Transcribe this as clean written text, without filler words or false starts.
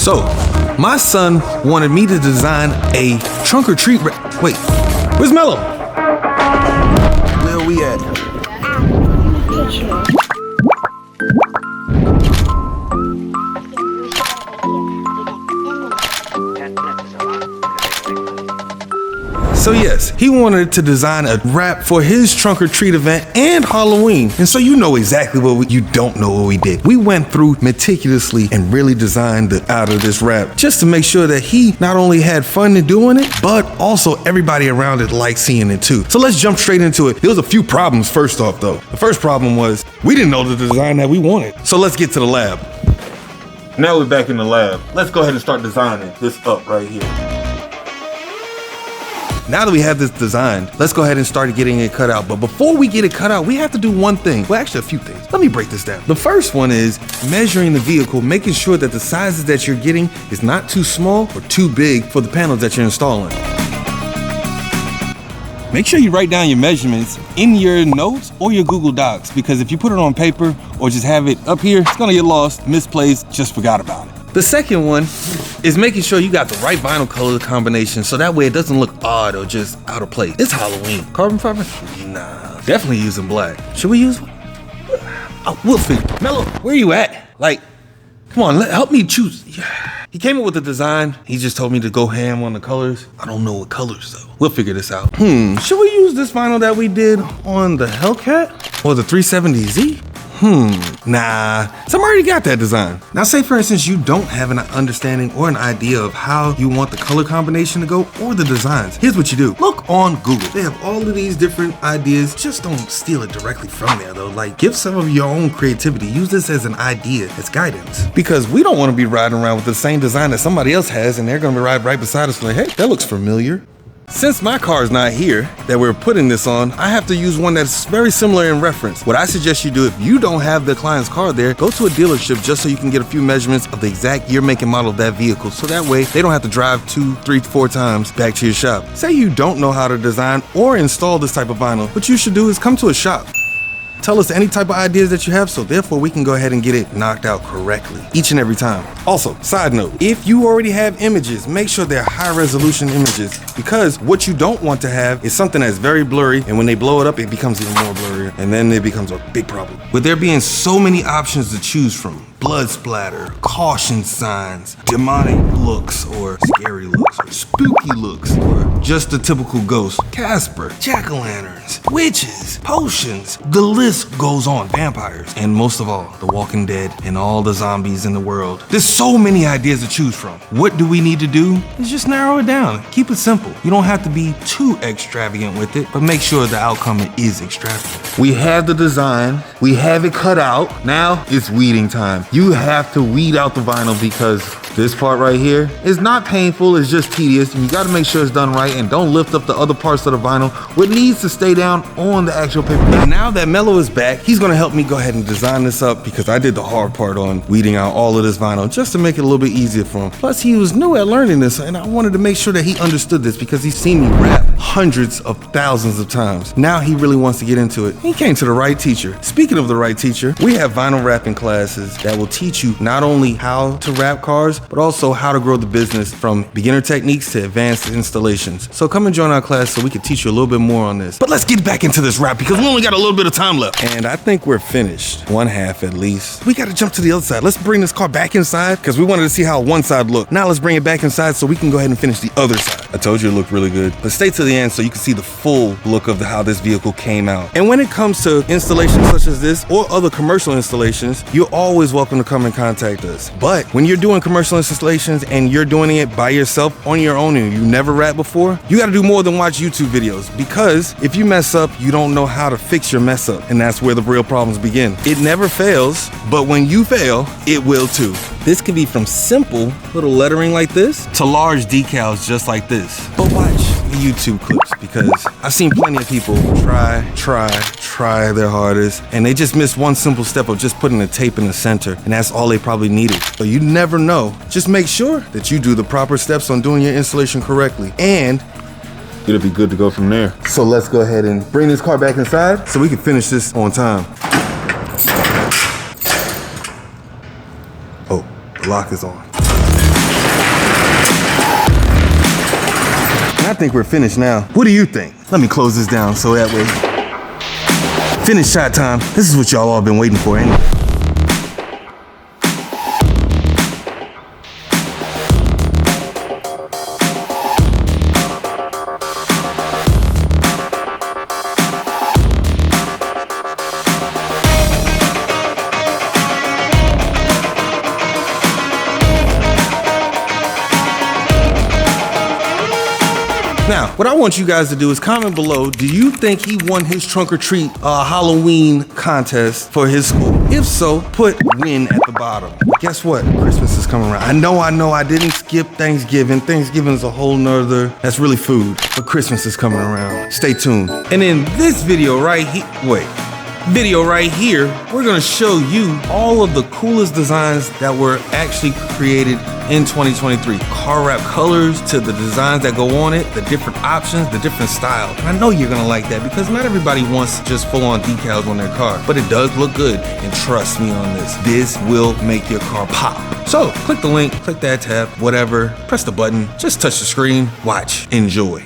So, my son wanted me to design a trunk or treat wait, where's Mello? Where are we at? So yes, he wanted to design a wrap for his trunk or treat event and Halloween. And so you know exactly you don't know what we did. We went through meticulously and really designed out of this wrap just to make sure that he not only had fun in doing it, but also everybody around it liked seeing it too. So let's jump straight into it. There was a few problems first off though. The first problem was we didn't know the design that we wanted. So let's get to the lab. Now we're back in the lab. Let's go ahead and start designing this up right here. Now that we have this designed, let's go ahead and start getting it cut out. But before we get it cut out, we have to do one thing. Well, actually a few things. Let me break this down. The first one is measuring the vehicle, making sure that the sizes that you're getting is not too small or too big for the panels that you're installing. Make sure you write down your measurements in your notes or your Google Docs, because if you put it on paper or just have it up here, it's gonna get lost, misplaced, just forgot about it. The second one is making sure you got the right vinyl color combination so that way it doesn't look odd or just out of place. It's Halloween. Carbon fiber? Nah, definitely using black. Should we use one? Oh, we'll figure. Mello, where you at? Like, come on, help me choose. He came up with the design. He just told me to go ham on the colors. I don't know what colors though. We'll figure this out. Should we use this vinyl that we did on the Hellcat or the 370Z? Nah, somebody already got that design. Now say for instance, you don't have an understanding or an idea of how you want the color combination to go or the designs. Here's what you do. Look on Google. They have all of these different ideas. Just don't steal it directly from there though. Like, give some of your own creativity. Use this as an idea, as guidance. Because we don't want to be riding around with the same design that somebody else has and they're going to be right beside us like, hey, that looks familiar. Since my car's not here that we're putting this on, I have to use one that's very similar in reference. What I suggest you do, if you don't have the client's car there, go to a dealership just so you can get a few measurements of the exact year, make, and model of that vehicle. So that way they don't have to drive 2, 3, 4 times back to your shop. Say you don't know how to design or install this type of vinyl. What you should do is come to a shop. Tell us any type of ideas that you have, so therefore we can go ahead and get it knocked out correctly each and every time. Also, side note, if you already have images, make sure they're high resolution images, because what you don't want to have is something that's very blurry, and when they blow it up, it becomes even more blurry, and then it becomes a big problem. With there being so many options to choose from, blood splatter, caution signs, demonic looks or scary looks, or spooky looks, or just the typical ghost, Casper, jack-o'-lanterns, witches, potions, the list goes on, vampires, and most of all, The Walking Dead and all the zombies in the world. There's so many ideas to choose from. What do we need to do? Is just narrow it down. Keep it simple. You don't have to be too extravagant with it, but make sure the outcome is extravagant. We have the design, we have it cut out. Now it's weeding time. You have to weed out the vinyl because this part right here is not painful, it's just tedious, and you gotta make sure it's done right and don't lift up the other parts of the vinyl. What needs to stay down on the actual paper. And now that Mello is back, he's gonna help me go ahead and design this up because I did the hard part on weeding out all of this vinyl just to make it a little bit easier for him. Plus he was new at learning this and I wanted to make sure that he understood this because he's seen me rap hundreds of thousands of times. Now he really wants to get into it. He came to the right teacher. Speaking of the right teacher, we have vinyl wrapping classes that will teach you not only how to wrap cars, but also how to grow the business from beginner techniques to advanced installations. So come and join our class so we can teach you a little bit more on this. But let's get back into this wrap because we only got a little bit of time left. And I think we're finished. One half at least. We gotta jump to the other side. Let's bring this car back inside because we wanted to see how one side looked. Now let's bring it back inside so we can go ahead and finish the other side. I told you it looked really good. But stay to the end so you can see the full look of how this vehicle came out. And when it comes to installations such as this or other commercial installations, you're always welcome to come and contact us. But when you're doing commercial installations and you're doing it by yourself on your own and you never wrapped before, you gotta do more than watch YouTube videos because if you mess up, you don't know how to fix your mess up. And that's where the real problems begin. It never fails, but when you fail, it will too. This can be from simple little lettering like this to large decals just like this. But watch the YouTube clips because I've seen plenty of people try their hardest and they just miss one simple step of just putting the tape in the center and that's all they probably needed. But you never know. Just make sure that you do the proper steps on doing your installation correctly and it'll be good to go from there. So let's go ahead and bring this car back inside so we can finish this on time. Oh, the lock is on. I think we're finished now. What do you think? Let me close this down so that way. Finish shot time. This is what y'all all been waiting for, ain't it? Now, what I want you guys to do is comment below, do you think he won his trunk or treat Halloween contest for his school? If so, put win at the bottom. Guess what? Christmas is coming around. I know I didn't skip Thanksgiving. Thanksgiving is a whole nother, that's really food, but Christmas is coming around. Stay tuned. And in this video right here, we're gonna show you all of the coolest designs that were actually created in 2023. Car wrap colors to the designs that go on it, the different options, the different styles. And I know you're gonna like that because not everybody wants just full-on decals on their car, but it does look good. And trust me on this will make your car pop. So click the link, click that tab, whatever, press the button, just touch the screen, watch, enjoy.